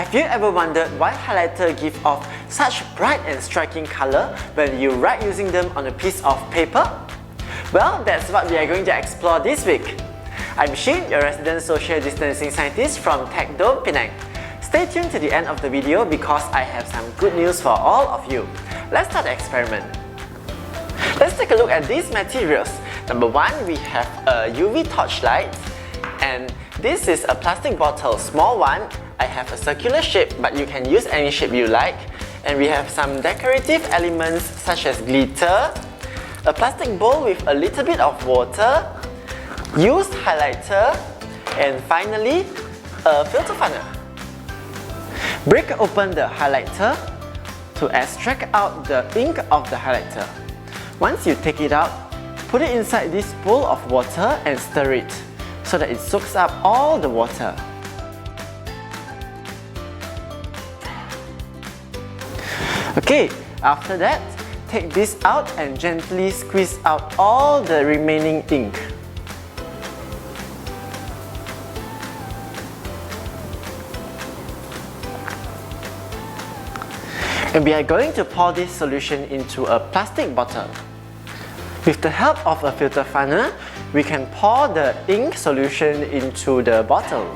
Have you ever wondered why highlighter give off such bright and striking color when you write using them on a piece of paper? Well, that's what we are going to explore this week. I'm Shin, your resident social distancing scientist from Tech Dome, Penang. Stay tuned to the end of the video because I have some good news for all of you. Let's start the experiment. Let's take a look at these materials. Number one, we have a UV torchlight, and this is a plastic bottle, small one. I have a circular shape, but you can use any shape you like. And we have some decorative elements such as glitter, a plastic bowl with a little bit of water, used highlighter, and finally, a filter funnel. Break open the highlighter to extract out the ink of the highlighter. Once you take it out, put it inside this bowl of water and stir it so that it soaks up all the water. Okay, after that, take this out and gently squeeze out all the remaining ink. And we are going to pour this solution into a plastic bottle. With the help of a filter funnel, we can pour the ink solution into the bottle.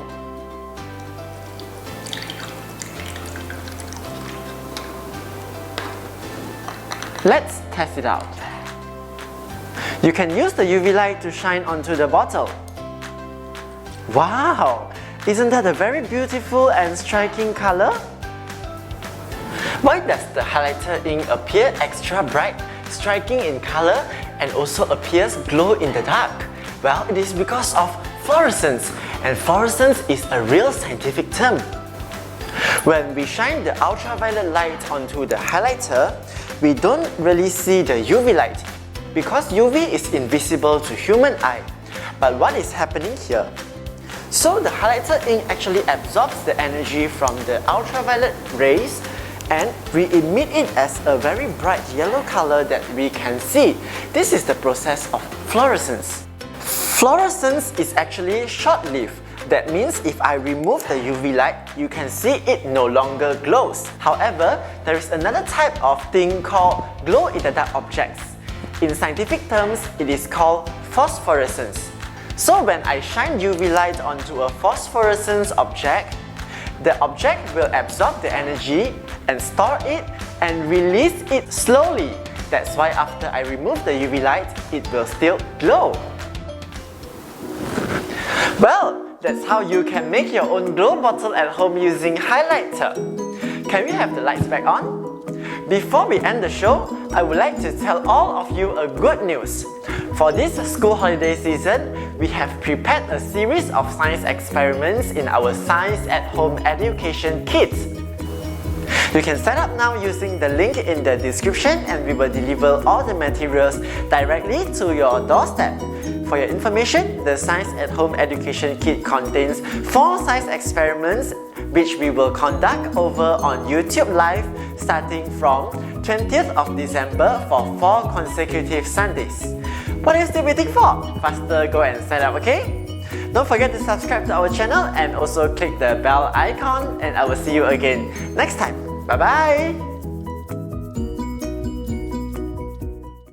Let's test it out. You can use the UV light to shine onto the bottle. Wow! Isn't that a very beautiful and striking color? Why does the highlighter ink appear extra bright, striking in color, and also appears glow in the dark? Well, it is because of fluorescence, and fluorescence is a real scientific term. When we shine the ultraviolet light onto the highlighter, we don't really see the UV light because UV is invisible to human eye. But what is happening here? So the highlighter ink actually absorbs the energy from the ultraviolet rays and we emit it as a very bright yellow color that we can see. This is the process of fluorescence. Fluorescence is actually short-lived. That means if I remove the UV light, you can see it no longer glows. However, there is another type of thing called glow-in-the-dark objects. In scientific terms, it is called phosphorescence. So when I shine UV light onto a phosphorescence object, the object will absorb the energy and store it and release it slowly. That's why after I remove the UV light, it will still glow. Well, that's how you can make your own glow bottle at home using highlighter. Can we have the lights back on? Before we end the show, I would like to tell all of you a good news. For this school holiday season, we have prepared a series of science experiments in our Science at Home education kit. You can sign up now using the link in the description and we will deliver all the materials directly to your doorstep. For your information, the Science at Home education kit contains 4 science experiments which we will conduct over on YouTube Live starting from 20th of December for 4 consecutive Sundays. What are you still waiting for? Faster go and sign up, okay? Don't forget to subscribe to our channel and also click the bell icon, and I will see you again next time. Bye bye!